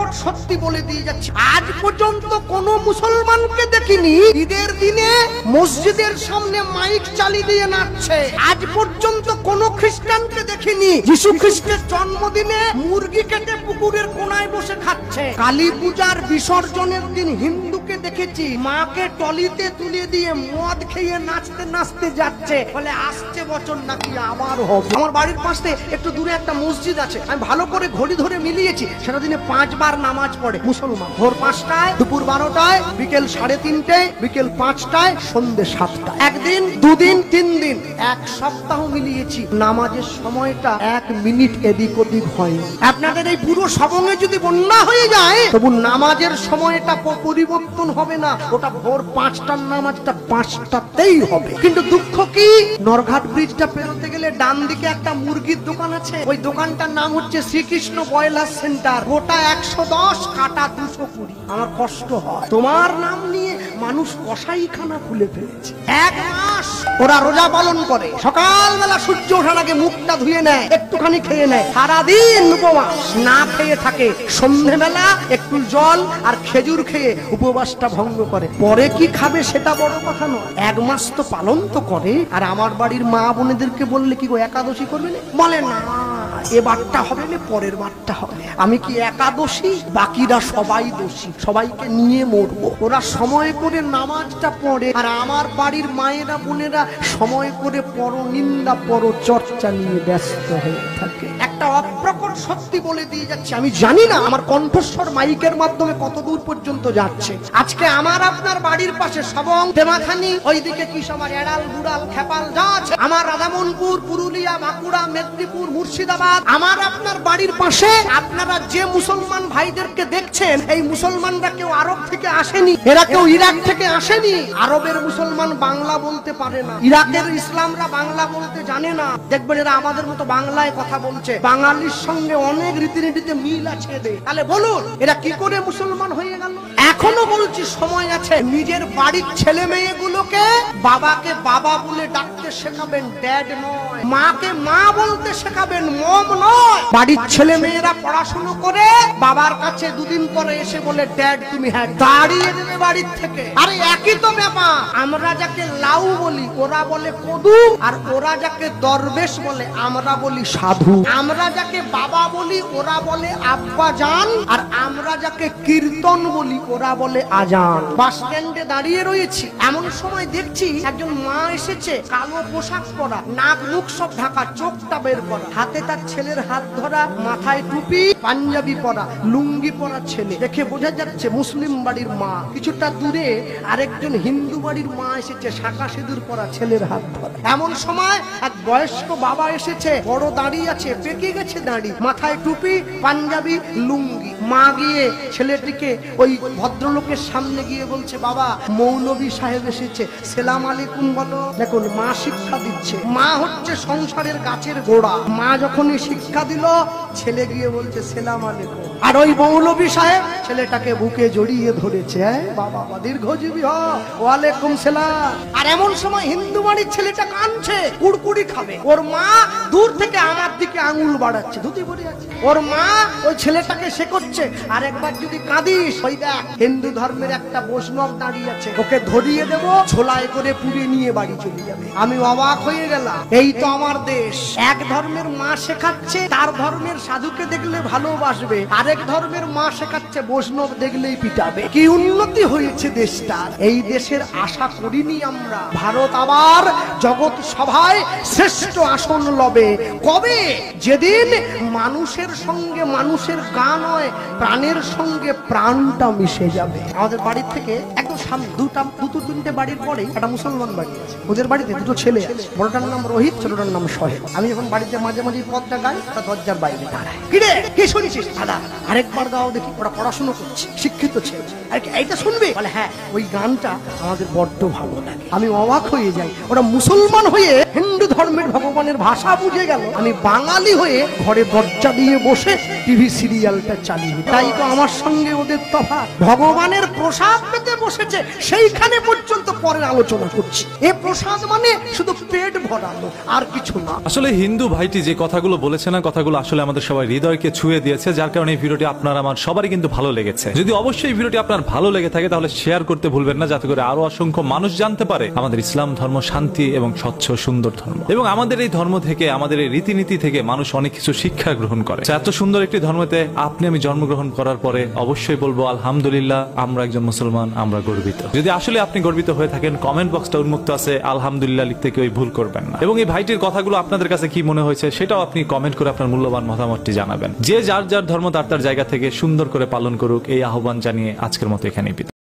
অপ্রকট সত্যি বলে দিয়ে যাচ্ছি, আজ পর্যন্ত কোনো মুসলমানকে দেখিনি ঈদের দিনে মসজিদের সামনে মাইক চালিয়ে দিয়ে নাচছে। আজ পর্যন্ত কোনো খ্রিস্টানকে দেখিনি যিশু খ্রিস্টের জন্মদিনে মুরগি কেটে পুকুরের কোনায় বসে খাচ্ছে। কালী পূজার বিসর্জনের দিন হিন্দুকে দেখেছি মাকে টলিতে তুলে দিয়ে মদ খেয়ে নাচতে নাচতে যাচ্ছে, বলে আসছে বছর নাকি আবার হবে। আমার বাড়ির পাশে একটু দূরে একটা মসজিদ আছে, আমি ভালো করে ঘড়ি ধরে মিলিয়েছি, সেটা দিনে 5 বার নামাজ পড়ে মুসলমান। ভোর 5টায়, দুপুর 12টায়, বিকেল 3:30টায়, বিকেল 5টায়, সন্ধ্যে 7টায়। একদিন, দুদিন, 3 দিন, 1 সপ্তাহ মিলিয়েছি, নামাজের সময়টা 1 মিনিট এদিক ওদিক হয়। আপনাদের এই পুরো সবঙ্গে যদি বন্যা হয়ে যায় তবু নামাজের সময়টা পরিবর্তন হবে না, ওটা ভোর 5টার নামাজটা 5টাতেই হবে। কিন্তু দুঃখ কি, নরঘাট ব্রিজটা পেরোতে গেলে ডান দিকে একটা মুরগির দোকান আছে, ওই দোকানটার নাম হচ্ছে শ্রীকৃষ্ণ ব্রয়লার সেন্টার। গোটা 110, কাটা 220। আমার কষ্ট হয়, তোমার নাম নিয়ে মানুষ কসাইখানা খুলে ফেলেছে। 1 মাস ওরা রোজা পালন করে, সকালবেলা সূর্য ওঠার আগে মুখটা ধুয়ে নেয়, একটুখানি খেয়ে নেয়, সারাদিন উপবাস না খেয়ে থাকে, সন্ধ্যেবেলা একটু জল আর খেজুর খেয়ে উপবাসটা ভঙ্গ করে। পরে কি খাবে সেটা বড় কথা নয়, 1 মাস তো পালন তো করে। আর আমার বাড়ির মা বোনেদেরকে বললে কি গো একাদশী করবে না, বলে না এবারটা হবে না, পরের বারটা হবে। আমি কি একাদশী? বাকিরা সবাই দোষী, সবাইকে নিয়ে মরবো। ওরা সময় করে নামাজটা পড়ে, আর আমার বাড়ির মায়েরা বোনেরা সময় করে পরনিন্দা পরচর্চা নিয়ে ব্যস্ত হয়ে থাকে। একটা অপ্রকট সত্যি বলে দিয়ে যাচ্ছে, আমি জানি না আমার কণ্ঠস্বর মাইকের মাধ্যমে কত দূর পর্যন্ত যাচ্ছে। আজকে আমার আপনার বাড়ির পাশে সবং, তেমাখানি, ওইদিকে কি সবার এড়াল, বুড়াল, খেপাল যা আছে, আমার রাধামনপুর, পুরুলিয়া, বাঁকুড়া, মেদিনীপুর, মুর্শিদাবাদ, আমার আপনার বাড়ির পাশে আপনারা যে মুসলমান ভাইদেরকে দেখছেন, এই মুসলমানরা কেউ আরব থেকে আসেনি, এরা কেউ ইরাক থেকে আসেনি। আরবের মুসলমান বাংলা বলতে পারে না, ইরাকের ইসলামরা বাংলা বলতে জানে না। দেখবেন এরা আমাদের মতো বাংলায় কথা বলছে, বাঙালির সঙ্গে অনেক রীতিনীতিতে মিল আছে। তাহলে বলুন এরা কি করে মুসলমান হয়ে গেল? এখনো বলছি সময় আছে, নিজের বাড়ির ছেলে মেয়েগুলোকে বাবাকে বাবা বলে ডাকতে শেখাবেন, ড্যাড নয়। মাকে মা বলতে শেখাবেন, মম নয়। বাড়ির ছেলে মেয়েরা পড়াশুনো করে বাবার কাছে 2 দিন পরে এসে বলে ড্যাড তুমি, হ্যাঁ, দাঁড়িয়ে দেবে বাড়ির থেকে। আরে একই তো ব্যাপার, আমরা যাকে লাউ বলি ওরা বলে কদু, আর ওরা যাকে দরবেশ বলে আমরা বলি সাধু। আমরা যাকে বাবা বলি ওরা বলে আব্বা জান, আর আমরা যাকে কীর্তন বলি ওরা বলে আজান। বাস স্ট্যান্ডে দাঁড়িয়ে রয়েছি, এমন সময় দেখছি একজন মা এসেছে, কালো পোশাক পরা, নাক মুখ সব ঢাকা, চোখটা বের করা, হাতে তার ছেলের হাত ধরা, মাথায় টুপি, পাঞ্জাবি পরা, লুঙ্গি পরা ছেলে। দেখে বোঝা যাচ্ছে মুসলিম বাড়ির মা। কিছুটা দূরে আরেকজন হিন্দু বাড়ির মা এসেছে, শাঁখা সিঁদুর পরা, ছেলের হাত ধরা। এমন সময় এক বয়স্ক বাবা এসেছে, বড় দাঁড়িয়ে আছে, পেকে গেছে দাঁড়ি, মাথায় টুপি, পাঞ্জাবি, লুঙ্গি। মা গিয়ে ছেলেটিকে ওই ভদ্রলোকের সামনে গিয়ে বলছে, বাবা মৌলভী সাহেব এসেছে, সেলাম আলাইকুম বলো। দেখুন মা শিক্ষা দিচ্ছে, মা হচ্ছে সংসারের গাছের গোড়া। মা যখনই শিক্ষা দিল, ছেলে গিয়ে বলছে সেলাম আলাইকুম। আর ওই মৌলভী সাহেব ছেলেটাকে বুকে জড়িয়ে ধরেছে, বাবা দীর্ঘজীবী হ, ওয়ালাইকুম সালাম। আর এমন সময় হিন্দু বাড়ির ছেলেটা কাঁদছে, কুড়কুড়ি খাবে, ওর মা দূর থেকে আমার দিকে আঙুল বাড়াচ্ছে, ধুতি পরে আছে। ওর মা ওই ছেলেটাকে শেখাচ্ছে, আর একবার যদি কাঁদিস, ওই দেখ হিন্দু ধর্মের একটা বৈষ্ণব দাঁড়িয়ে আছে, ওকে ধরিয়ে দেব, ছোলায় করে পুড়ে নিয়ে বাড়ি চলে যাবে। আমি অবাক হয়ে গেলাম, এই তো আমার দেশ। এক ধর্মের মা শেখাচ্ছে তার ধর্মের সাধুকে দেখলে ভালোবাসবে, আরেক ধর্মের মা শেখাচ্ছে বৈষ্ণব দেখলেই পিটাবে। কি উন্নতি হয়েছে দেশটার। এই দেশের আশা করিনি আমরা ভারত আবার জগৎ সভায় শ্রেষ্ঠ আসন লবে। কবে? যেদিন মানুষের সঙ্গে মানুষের গান হয়, প্রাণের সঙ্গে প্রাণটা মিশে যাবে। আমাদের বাড়ির থেকে একদম সামনে দুটো তিনটে বাড়ির পরে একটা মুসলমান বাড়ি আছে, ওদের বাড়িতে 2 ছেলে আছে, বড়টার নাম রোহিত, ছোটটার নাম সোহেল। আমি যখন বাড়িতে মাঝে মাঝে পথটা গাই, তা দরজার বাইরে দাঁড়ায়, কি রে কি শুনেছিস? দাদা আরেকবার গাও দেখি। ওরা পড়াশোনা পড়াশুনো করছে, শিক্ষিত ছেলে। আর কি এইটা শুনবে? বলে হ্যাঁ, ওই গানটা আমাদের বড্ড ভালো লাগে। আমি অবাক হয়ে যাই, ওরা মুসলমান হয়ে হিন্দু ধর্মের ভগবানের ভাষা বুঝে গেল, আমি বাঙালি হয়ে ঘরে দরজা দিয়ে বসে টিভি সিরিয়ালটা চালিয়ে। তাই তো আমার সঙ্গে ওদের তফাৎ। ভগবানের প্রসাদ পেতে বসেছে, সেইখানে পর্যন্ত পরের আলোচনা করছি। এ প্রসাদ মানে শুধু পেট ভরানো, আর কিছু না। আসলে হিন্দু ভাইটি যে কথাগুলো বলেছে না, কথাগুলো আসলে আমাদের সবাই হৃদয়কে ছুঁয়ে দিয়েছে, যার কারণে এই ভিডিওটি আপনার আমার সবারই কিন্তু ভালো লেগেছে। যদি অবশ্যই এই ভিডিওটি আপনার ভালো লেগে থাকে তাহলে শেয়ার করতে ভুলবেন না, যাতে করে আরো অসংখ্য মানুষ জানতে পারে আমাদের ইসলাম ধর্ম শান্তি এবং স্বচ্ছ সুন্দর ধর্ম। এবং আমাদের এই ধর্ম থেকে, আমাদের এই রীতিনীতি থেকে মানুষ অনেক কিছু শিক্ষা গ্রহণ করে। এত সুন্দর একটি ধর্মতে আপনি আমি জন্মগ্রহণ করার পরে অবশ্যই বলবো আলহামদুলিল্লাহ, আমরা একজন মুসলমান, আমরা গর্বিত। যদি আসলে আপনি গর্বিত হয়ে থাকেন, কমেন্ট বক্সটা উন্মুক্ত আছে, আলহামদুলিল্লাহ লিখতে কেউ ভুল করবেন না। এবং এই ভাইটির কথাগুলো আপনাদের কাছে কি মনে হয়েছে সেটাও আপনি কমেন্ট করে আপনার মূল্যবান মতামতটি জানাবেন। যে যার যার ধর্ম তার তার জায়গা থেকে সুন্দর করে পালন করুক, এই আহ্বান জানিয়ে আজকের মতো এখানেই বিদায়।